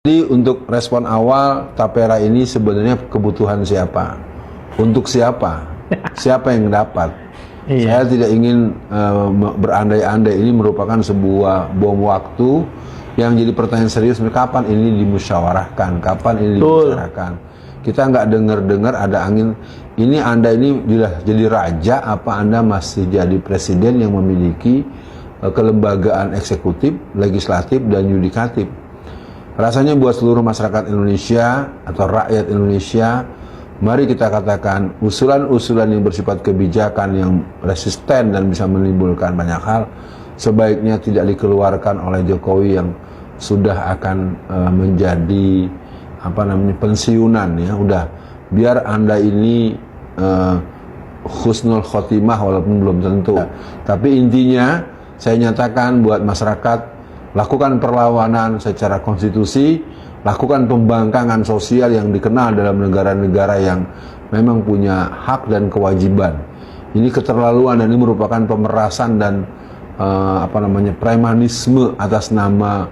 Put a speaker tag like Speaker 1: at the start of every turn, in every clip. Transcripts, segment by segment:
Speaker 1: Jadi untuk respon awal, tapera ini sebenarnya kebutuhan siapa? Untuk siapa? Siapa yang dapat? Saya tidak ingin berandai-andai. Ini merupakan sebuah bom waktu yang jadi pertanyaan serius. Kapan ini dimusyawarahkan? Kapan ini dibicarakan? Kita nggak dengar-dengar ada angin. Ini Anda ini jadi raja, apa Anda masih jadi presiden yang memiliki kelembagaan eksekutif, legislatif, dan yudikatif? Rasanya buat seluruh masyarakat Indonesia atau rakyat Indonesia, mari kita katakan usulan-usulan yang bersifat kebijakan yang resisten dan bisa menimbulkan banyak hal sebaiknya tidak dikeluarkan oleh Jokowi yang sudah akan menjadi pensiunan ya. Udah biar Anda ini husnul khotimah walaupun belum tentu. Tapi intinya saya nyatakan buat masyarakat, lakukan perlawanan secara konstitusi, lakukan pembangkangan sosial yang dikenal dalam negara-negara yang memang punya hak dan kewajiban. Ini keterlaluan dan ini merupakan pemerasan dan premanisme atas nama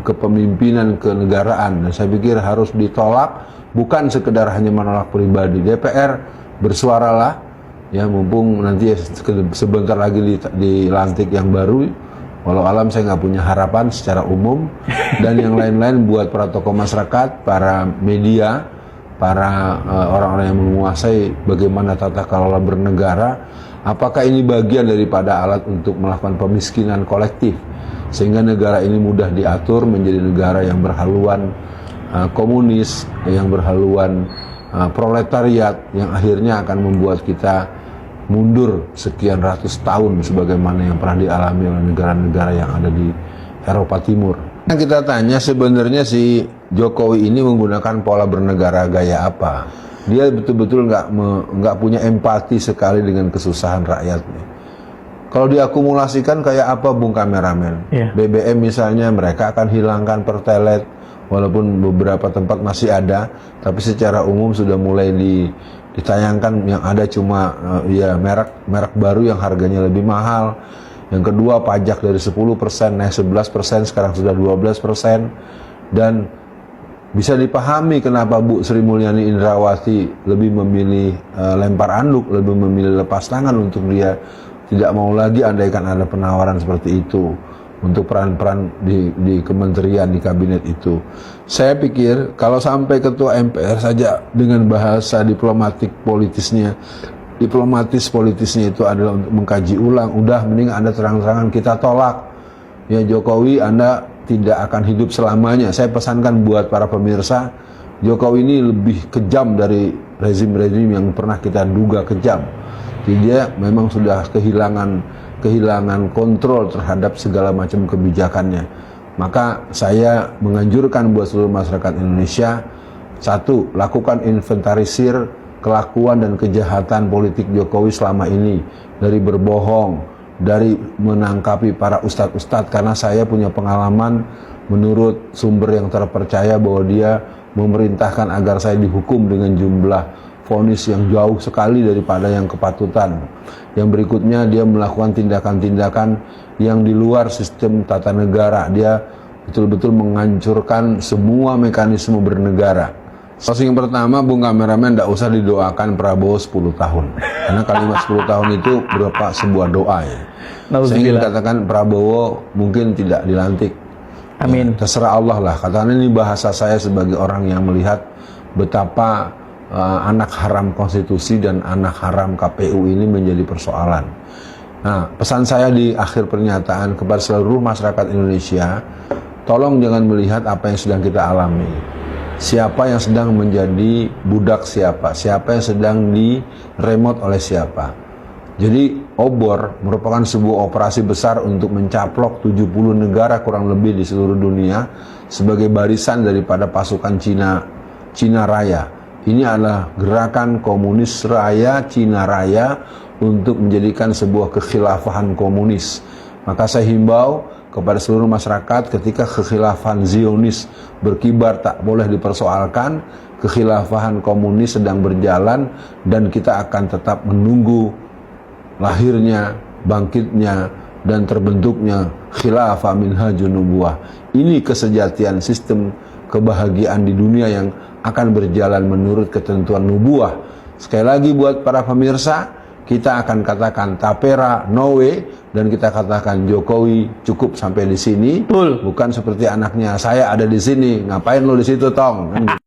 Speaker 1: kepemimpinan kenegaraan. Dan saya pikir harus ditolak, bukan sekedar hanya menolak pribadi. DPR bersuaralah, ya mumpung nanti sebentar lagi dilantik yang baru. Walau alam saya nggak punya harapan secara umum, dan yang lain-lain buat para tokoh masyarakat, para media, para orang-orang yang menguasai bagaimana tata kelola bernegara. Apakah ini bagian daripada alat untuk melakukan pemiskinan kolektif sehingga negara ini mudah diatur menjadi negara yang berhaluan komunis, yang berhaluan proletariat, yang akhirnya akan membuat kita mundur sekian ratus tahun sebagaimana yang pernah dialami oleh negara-negara yang ada di Eropa Timur. Yang kita tanya sebenarnya si Jokowi ini menggunakan pola bernegara gaya apa? Dia betul-betul nggak punya empati sekali dengan kesusahan rakyatnya. Kalau diakumulasikan kayak apa, Bung Kameramen? BBM misalnya mereka akan hilangkan pertelet, walaupun beberapa tempat masih ada, tapi secara umum sudah mulai ditayangkan yang ada cuma merek baru yang harganya lebih mahal. Yang kedua, pajak dari 10% naik 11%, sekarang sudah 12%. Dan bisa dipahami kenapa Bu Sri Mulyani Indrawati lebih memilih lempar anduk, lebih memilih lepas tangan untuk dia tidak mau lagi andaikan ada penawaran seperti itu untuk peran-peran di kementerian, di kabinet itu. Saya pikir kalau sampai ketua MPR saja dengan bahasa diplomatis politisnya itu adalah untuk mengkaji ulang, udah mending Anda terang-terangan kita tolak. Ya Jokowi, Anda tidak akan hidup selamanya. Saya pesankan buat para pemirsa, Jokowi ini lebih kejam dari rezim-rezim yang pernah kita duga kejam. Jadi dia memang sudah kehilangan kontrol terhadap segala macam kebijakannya. Maka saya menganjurkan buat seluruh masyarakat Indonesia, satu, lakukan inventarisir kelakuan dan kejahatan politik Jokowi selama ini, dari berbohong, dari menangkapi para ustadz-ustadz, karena saya punya pengalaman menurut sumber yang terpercaya bahwa dia memerintahkan agar saya dihukum dengan jumlah vonis yang jauh sekali daripada yang kepatutan. Yang berikutnya, dia melakukan tindakan-tindakan yang di luar sistem tata negara. Dia betul-betul menghancurkan semua mekanisme bernegara. Yang pertama, Bung Kameramen, tidak usah didoakan Prabowo 10 tahun. Karena kalimat 10 tahun itu berupa sebuah doa ya. Saya ingin katakan Prabowo mungkin tidak dilantik. Amin. Ya, terserah Allah lah. Katakan ini bahasa saya sebagai orang yang melihat betapa anak haram konstitusi dan anak haram KPU ini menjadi persoalan. Nah, pesan saya di akhir pernyataan kepada seluruh masyarakat Indonesia, tolong jangan melihat apa yang sedang kita alami. Siapa yang sedang menjadi budak siapa yang sedang diremot oleh siapa. Jadi obor merupakan sebuah operasi besar untuk mencaplok 70 negara kurang lebih di seluruh dunia sebagai barisan daripada pasukan Cina Raya. Ini adalah gerakan komunis raya, Cina Raya, untuk menjadikan sebuah kekhilafahan komunis. Maka saya himbau kepada seluruh masyarakat, ketika kekhilafahan Zionis berkibar tak boleh dipersoalkan, kekhilafahan komunis sedang berjalan, dan kita akan tetap menunggu lahirnya, bangkitnya dan terbentuknya khilafah minhajun nubuwah. Ini kesejatian sistem kebahagiaan di dunia yang akan berjalan menurut ketentuan nubuwah. Sekali lagi buat para pemirsa, kita akan katakan tapera, no way, dan kita katakan Jokowi cukup sampai di sini. Bukan seperti anaknya, saya ada di sini, ngapain lo di situ tong?